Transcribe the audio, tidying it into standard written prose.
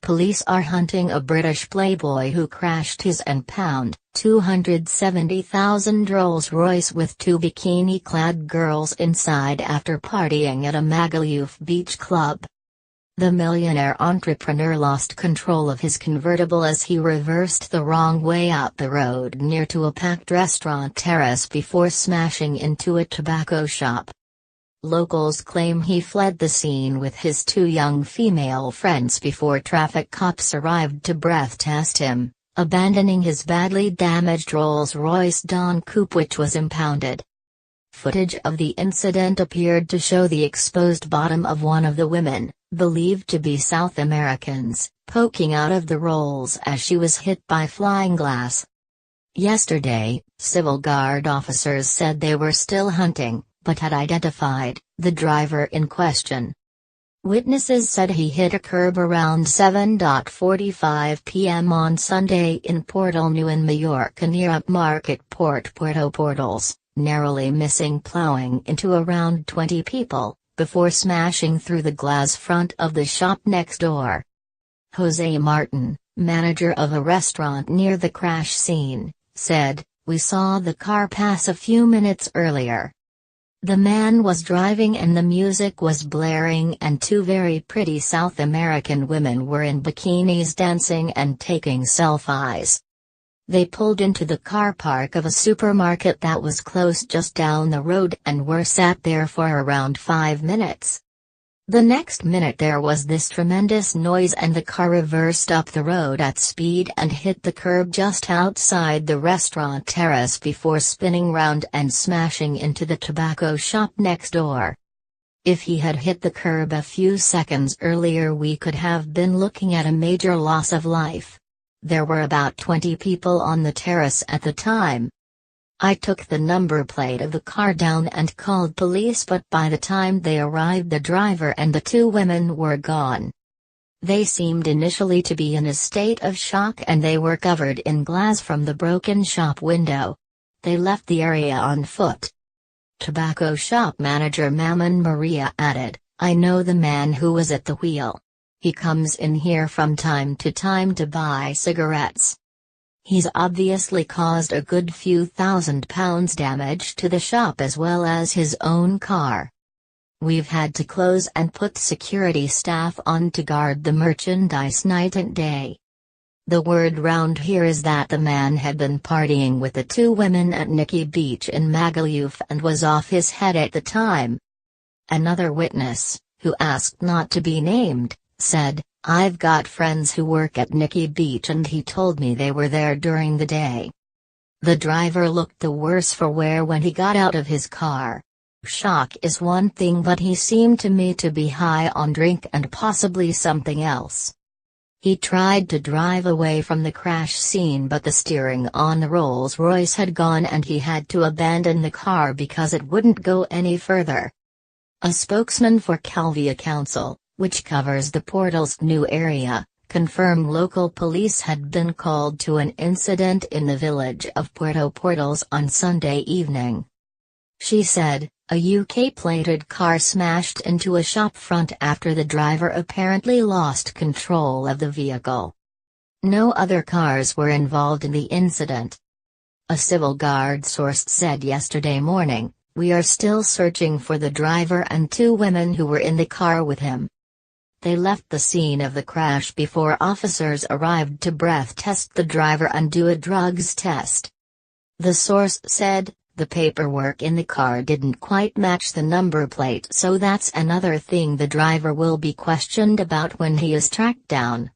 Police are hunting a British playboy who crashed his £270,000 Rolls Royce with two bikini-clad girls inside after partying at a Magaluf beach club. The millionaire entrepreneur lost control of his convertible as he reversed the wrong way up the road near to a packed restaurant terrace before smashing into a tobacco shop. Locals claim he fled the scene with his two young female friends before traffic cops arrived to breath test him, abandoning his badly damaged Rolls Royce Dawn Coupe, which was impounded. Footage of the incident appeared to show the exposed bottom of one of the women, believed to be South Americans, poking out of the Rolls as she was hit by flying glass. Yesterday, Civil Guard officers said they were still hunting, but had identified the driver in question. Witnesses said he hit a curb around 7:45 p.m. on Sunday in Portal New in Mallorca near Upmarket Puerto Portals, narrowly missing plowing into around 20 people, before smashing through the glass front of the shop next door. Jose Martin, manager of a restaurant near the crash scene, said, "We saw the car pass a few minutes earlier. The man was driving and the music was blaring and two very pretty South American women were in bikinis dancing and taking selfies. They pulled into the car park of a supermarket that was close just down the road and were sat there for around 5 minutes. The next minute there was this tremendous noise and the car reversed up the road at speed and hit the curb just outside the restaurant terrace before spinning round and smashing into the tobacco shop next door. If he had hit the curb a few seconds earlier, we could have been looking at a major loss of life. There were about 20 people on the terrace at the time. I took the number plate of the car down and called police, but by the time they arrived the driver and the two women were gone. They seemed initially to be in a state of shock and they were covered in glass from the broken shop window. They left the area on foot." Tobacco shop manager Maman Maria added, "I know the man who was at the wheel. He comes in here from time to time to buy cigarettes. He's obviously caused a good few £1,000 damage to the shop as well as his own car. We've had to close and put security staff on to guard the merchandise night and day. The word round here is that the man had been partying with the two women at Nikki Beach in Magaluf and was off his head at the time." Another witness, who asked not to be named, said, "I've got friends who work at Nikki Beach and he told me they were there during the day. The driver looked the worse for wear when he got out of his car. Shock is one thing, but he seemed to me to be high on drink and possibly something else. He tried to drive away from the crash scene, but the steering on the Rolls Royce had gone and he had to abandon the car because it wouldn't go any further." A spokesman for Calvia Council, which covers the Portals New area, confirmed local police had been called to an incident in the village of Puerto Portals on Sunday evening. She said, "A UK-plated car smashed into a shop front after the driver apparently lost control of the vehicle. No other cars were involved in the incident." A Civil Guard source said yesterday morning, "We are still searching for the driver and two women who were in the car with him. They left the scene of the crash before officers arrived to breath test the driver and do a drugs test." The source said, "The paperwork in the car didn't quite match the number plate, so that's another thing the driver will be questioned about when he is tracked down."